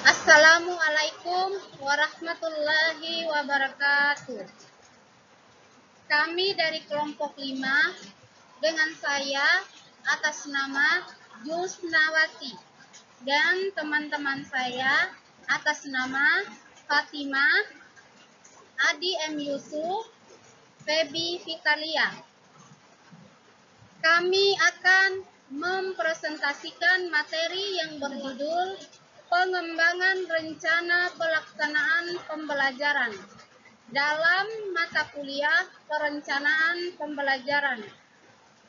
Assalamualaikum warahmatullahi wabarakatuh. Kami dari kelompok 5 dengan saya atas nama Jusnawati dan teman-teman saya atas nama Fatimah, Adi M. Yusuf, Febi Vitalia. Kami akan mempresentasikan materi yang berjudul Pengembangan Rencana Pelaksanaan Pembelajaran dalam mata kuliah Perencanaan Pembelajaran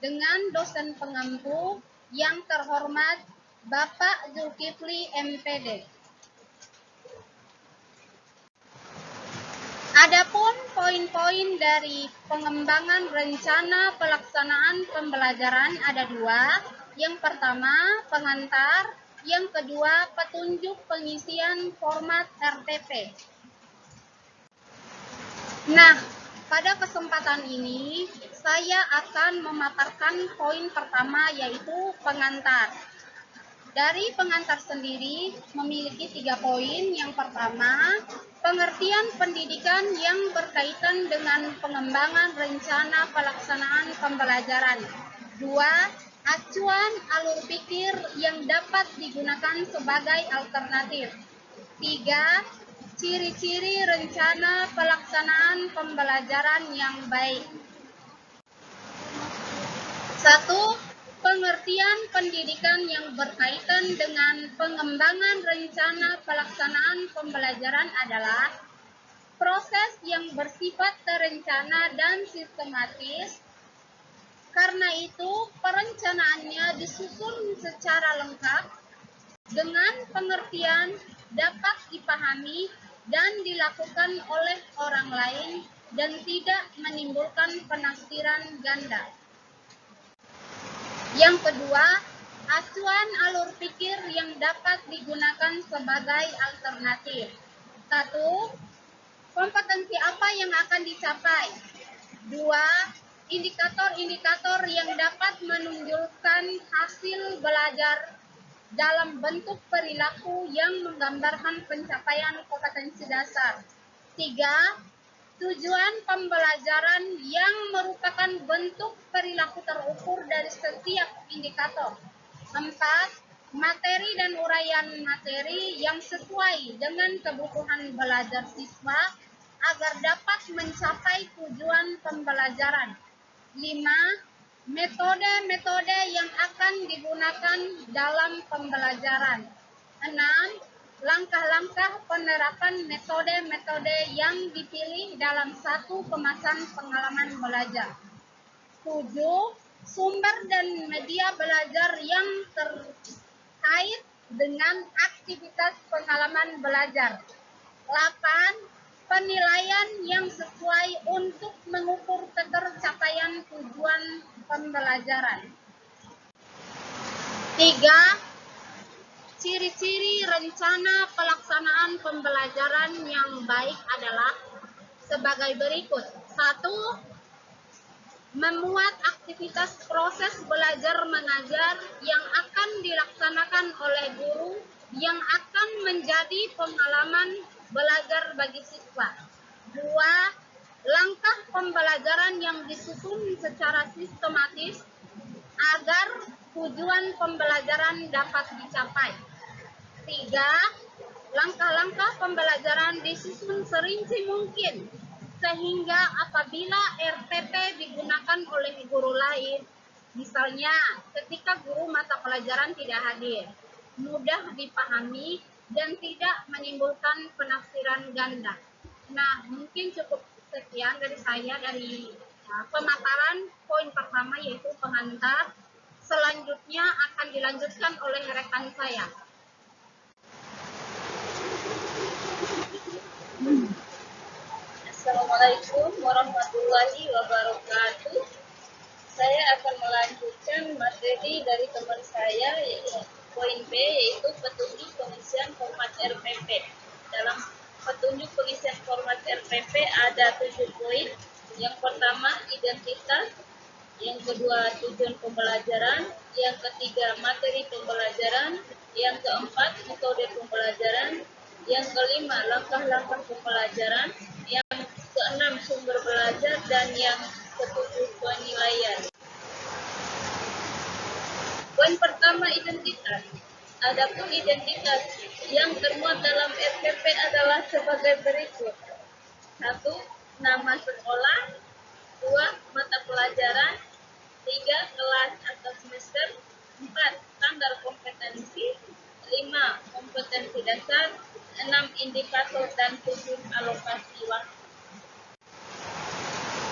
dengan dosen pengampu yang terhormat Bapak Zulkifli MPD. Adapun poin-poin dari pengembangan rencana pelaksanaan pembelajaran ada 2. Yang pertama, pengantar. Yang kedua, petunjuk pengisian format RTP. Nah, pada kesempatan ini saya akan memaparkan poin pertama, yaitu pengantar. Dari pengantar sendiri memiliki 3 poin. Yang pertama, pengertian pendidikan yang berkaitan dengan pengembangan rencana pelaksanaan pembelajaran. 2. Acuan alur pikir yang dapat digunakan sebagai alternatif. 3. Ciri-ciri rencana pelaksanaan pembelajaran yang baik. 1. Pengertian pendidikan yang berkaitan dengan pengembangan rencana pelaksanaan pembelajaran adalah proses yang bersifat terencana dan sistematis. Karena itu, perencanaannya disusun secara lengkap dengan pengertian dapat dipahami dan dilakukan oleh orang lain dan tidak menimbulkan penafsiran ganda. Yang kedua, acuan alur pikir yang dapat digunakan sebagai alternatif. 1. Kompetensi apa yang akan dicapai? 2. Indikator-indikator yang dapat menunjukkan hasil belajar dalam bentuk perilaku yang menggambarkan pencapaian kompetensi dasar. 3. Tujuan pembelajaran yang merupakan bentuk perilaku terukur dari setiap indikator. 4. Materi dan uraian materi yang sesuai dengan kebutuhan belajar siswa agar dapat mencapai tujuan pembelajaran. 5. Metode-metode yang akan digunakan dalam pembelajaran. 6. Langkah-langkah penerapan metode-metode yang dipilih dalam satu kemasan pengalaman belajar. 7. Sumber dan media belajar yang terkait dengan aktivitas pengalaman belajar. 8. Penilaian yang sesuai untuk mengukur ketercapaian tujuan pembelajaran. 3. Ciri-ciri rencana pelaksanaan pembelajaran yang baik adalah sebagai berikut. 1. Memuat aktivitas proses belajar mengajar yang akan dilaksanakan oleh guru yang akan menjadi pengalaman belajar bagi siswa. 2. Langkah pembelajaran yang disusun secara sistematis agar tujuan pembelajaran dapat dicapai. 3. Langkah-langkah pembelajaran disusun serinci mungkin sehingga apabila RTP digunakan oleh guru lain, misalnya ketika guru mata pelajaran tidak hadir, mudah dipahami dan tidak menimbulkan penafsiran ganda. Nah, mungkin cukup sekian dari saya dari pemaparan poin pertama, yaitu pengantar. Selanjutnya akan dilanjutkan oleh rekan saya. Assalamualaikum warahmatullahi wabarakatuh. Saya akan melanjutkan materi dari teman saya, yaitu poin B, yaitu petunjuk pengisian format RPP. Dalam petunjuk pengisian format RPP ada 7 poin. Yang pertama, identitas. Yang kedua, tujuan pembelajaran. Yang ketiga, materi pembelajaran. Yang keempat, metode pembelajaran. Yang kelima, langkah-langkah pembelajaran. Yang keenam, sumber belajar. Dan yang ketujuh, penilaian. Poin pertama, identitas. Adapun identitas yang termuat dalam RPP adalah sebagai berikut. 1. Nama sekolah. 2. Mata pelajaran. 3. Kelas atau semester. 4. Standar kompetensi. 5. Kompetensi dasar. 6. Indikator dan 7. Alokasi waktu.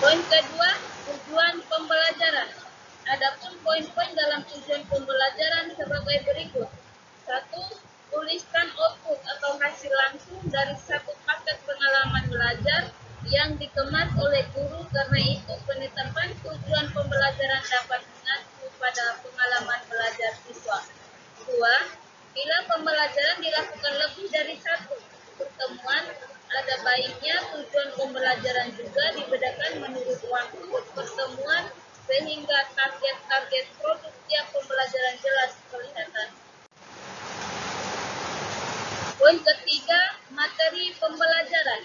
Poin kedua, tujuan pembelajaran. Adapun poin-poin dalam tujuan pembelajaran sebagai berikut. 1. Tuliskan output atau hasil langsung dari satu paket pengalaman belajar yang dikemas oleh guru. Karena itu, penetapan tujuan pembelajaran dapat mengacu pada pengalaman belajar siswa. 2. Bila pembelajaran dilakukan lebih dari satu pertemuan, ada baiknya tujuan pembelajaran juga dibedakan menurut waktu pertemuan sehingga target-target produk tiap pembelajaran jelas kelihatan. Poin ketiga, materi pembelajaran.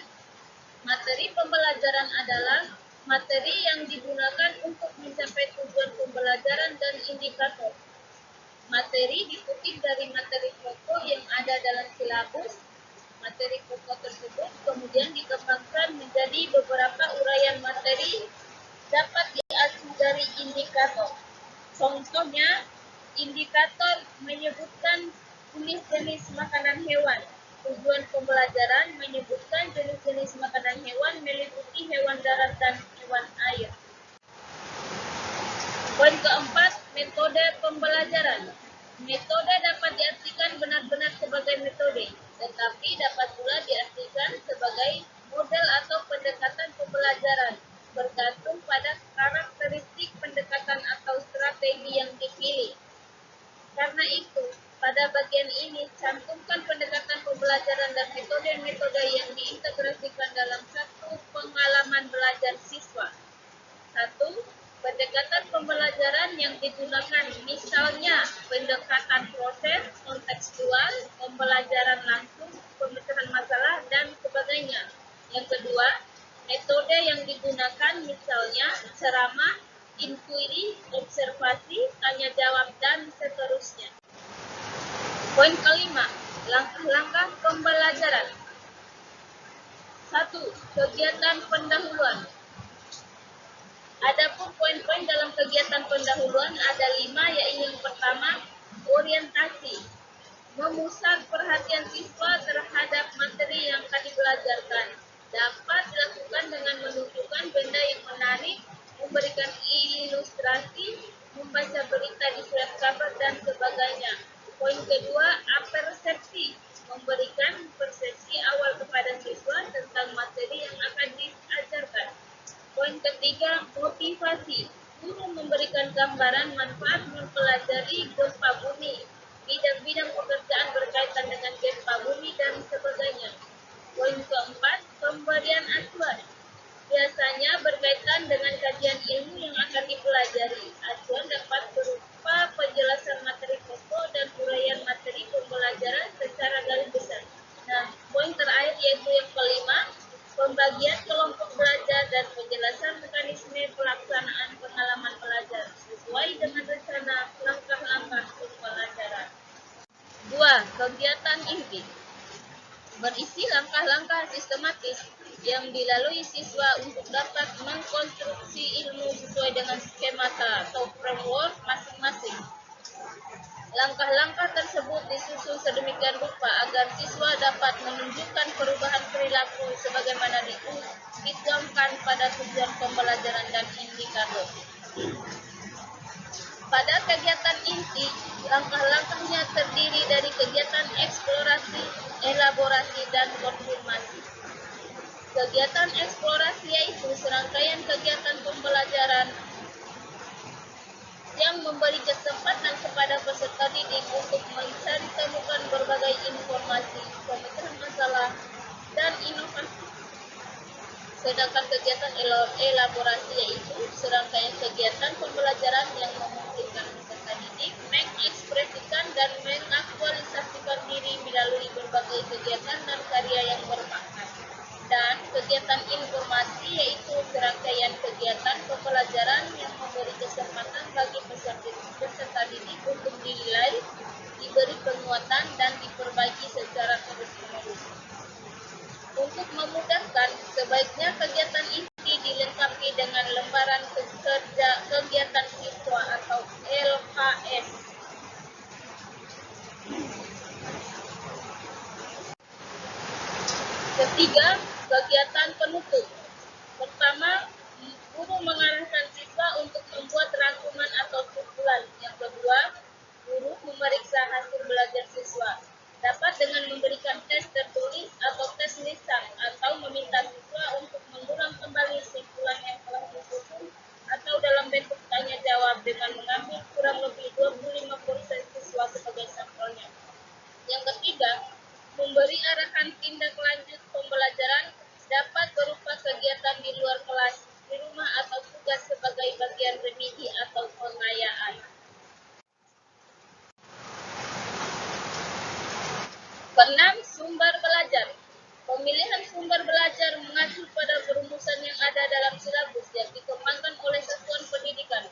Materi pembelajaran adalah materi yang digunakan untuk mencapai tujuan pembelajaran dan indikator. Materi dikutip dari materi pokok yang ada dalam silabus. Materi pokok tersebut kemudian dikembangkan menjadi beberapa uraian materi dapat diacu dari indikator. Contohnya, indikator menyebutkan jenis-jenis makanan hewan. Tujuan pembelajaran menyebutkan jenis-jenis makanan hewan meliputi hewan darat dan hewan air. Poin keempat, metode pembelajaran. Metode dapat diartikan benar-benar sebagai metode, tetapi dapat pula diartikan sebagai model atau pendekatan pembelajaran, bergantung pada karakteristik pendekatan atau strategi yang dipilih. Karena itu, pada bagian ini, cantumkan pendekatan pembelajaran dan metode-metode yang diintegrasikan dalam satu pengalaman belajar siswa. 1. Pendekatan pembelajaran yang digunakan, misalnya pendekatan proses, kontekstual, pembelajaran langsung, pemecahan masalah, dan sebagainya. Yang kedua, metode yang digunakan, misalnya ceramah, inquiry, observasi, tanya jawab, dan seterusnya. Poin kelima, langkah-langkah pembelajaran. 1. Kegiatan pendahuluan. Adapun poin-poin dalam kegiatan pendahuluan ada 5, yaitu yang pertama, orientasi. Memusat perhatian siswa terhadap materi yang akan dibelajarkan. Dapat dilakukan dengan menunjukkan benda yang menarik, memberikan ilustrasi, membaca berita di surat kabar, dan sebagainya. Poin kedua, apersepsi. Memberikan persepsi awal kepada siswa tentang materi yang akan diajarkan. Poin ketiga, motivasi. Guru memberikan gambaran manfaat mempelajari gempa bumi, bidang-bidang pekerjaan berkaitan dengan gempa bumi, dan sebagainya. Poin keempat, pemberian acuan. Biasanya berkaitan dengan kajian ilmu yang akan dipelajari. Acuan dapat berupa penjelasan materi pokok dan uraian materi pembelajaran secara garis besar. Nah, poin terakhir yaitu yang kelima, pembagian kelompok belajar dan penjelasan mekanisme pelaksanaan pengalaman belajar sesuai dengan rencana langkah-langkah pembelajaran. 2. Kegiatan inti. Berisi langkah-langkah sistematis yang dilalui siswa untuk dapat mengkonstruksi ilmu sesuai dengan skemata atau framework masing-masing. Langkah-langkah tersebut disusun sedemikian rupa agar siswa dapat menunjukkan perubahan perilaku sebagaimana dituangkan pada tujuan pembelajaran dan indikator. Pada kegiatan inti, langkah-langkahnya terdiri dari kegiatan eksplorasi, elaborasi, dan konfirmasi. Kegiatan eksplorasi yaitu serangkaian kegiatan pembelajaran yang memberi kesempatan kepada peserta didik untuk mencari temukan berbagai informasi, pemecahan masalah, dan inovasi. Sedangkan kegiatan elaborasi yaitu serangkaian kegiatan pembelajaran yang memungkinkan peserta didik mengekspresikan dan mengaktualisasikan diri melalui berbagai kegiatan dan karya yang bermakna. Dan kegiatan informasi yaitu serangkaian kegiatan pembelajaran yang memberi kesempatan bagi peserta didik untuk dinilai, diberi penguatan, dan diperbaiki secara terus-menerus. Untuk memudahkan, sebaiknya kegiatan inti dilengkapi dengan lembaran kerja kegiatan siswa atau LKS. Ketiga, kegiatan penutup. Pertama, guru mengarahkan siswa untuk membuat rangkuman atau kumpulan. Yang kedua, guru memeriksa hasil belajar siswa. Dapat dengan memberikan tes tertulis atau tes lisan, atau meminta siswa untuk mengulang kembali simpulan yang telah disusun, atau dalam bentuk tanya jawab dengan mengambil kurang lebih 25% siswa sebagai sampelnya. Yang ketiga, memberi arahan tindak lanjut pembelajaran dapat berupa kegiatan di luar kelas, di rumah, atau tugas sebagai bagian remedi atau pengayaan. Keenam, sumber belajar. Pemilihan sumber belajar mengacu pada perumusan yang ada dalam silabus yang dikembangkan oleh satuan pendidikan.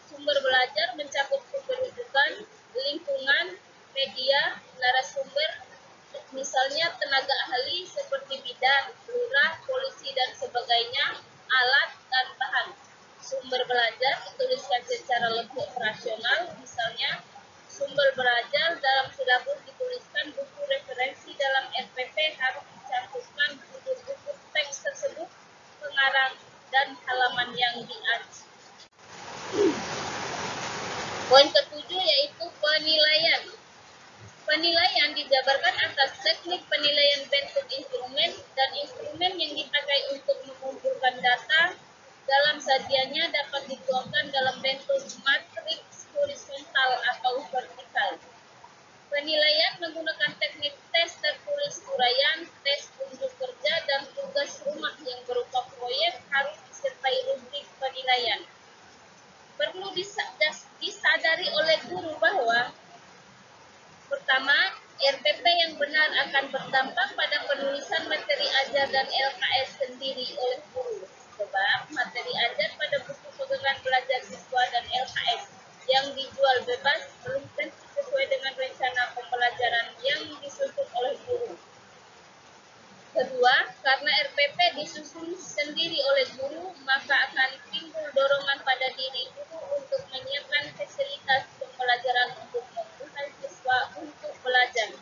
Sumber belajar mencakup sumber rujukan, lingkungan, media, narasumber, misalnya tenaga ahli seperti bidan, lurah, polisi, dan sebagainya, alat, dan bahan. Sumber belajar dituliskan secara lebih operasional, misalnya sumber belajar dalam silabus dituliskan buku referensi dalam RPP harus dicantumkan judul buku teks tersebut, pengarang, dan halaman yang diacu. Poin ketujuh yaitu penilaian. Penilaian dijabarkan atas teknik penilaian bentuk instrumen dan instrumen yang dipakai untuk mengumpulkan data dalam sajiannya dapat dituangkan dalam bentuk matriks horizontal atau vertikal. Penilaian menggunakan teknik tes tertulis uraian, tes unjuk kerja, dan tugas rumah yang berupa proyek harus disertai rubrik penilaian. Perlu disadari oleh guru bahwa pertama, RPP yang benar akan berdampak pada penulisan materi ajar dan LKS sendiri oleh guru. Sebab materi ajar pada buku pegangan belajar siswa dan LKS yang dijual bebas belum tentu sesuai dengan rencana pembelajaran yang disusun oleh guru. Kedua, karena RPP disusun sendiri oleh guru, maka akan timbul dorongan pada diri guru untuk menyiapkan fasilitas pembelajaran untuk memudahkan siswa untuk belajar.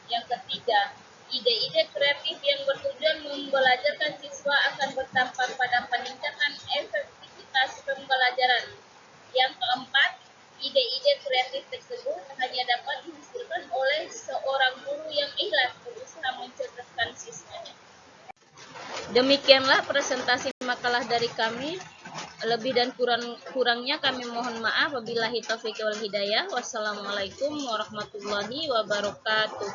Yang ketiga, ide-ide kreatif yang bertujuan membelajarkan siswa akan berdampak pada peningkatan efektivitas pembelajaran. Yang keempat, ide-ide kreatif tersebut hanya dapat dihasilkan oleh seorang guru yang ikhlas berusaha mencerdaskan siswanya. Demikianlah presentasi makalah dari kami. Lebih dan kurangnya kami mohon maaf. Wabillahi taufiq wal hidayah. Wassalamualaikum warahmatullahi wabarakatuh.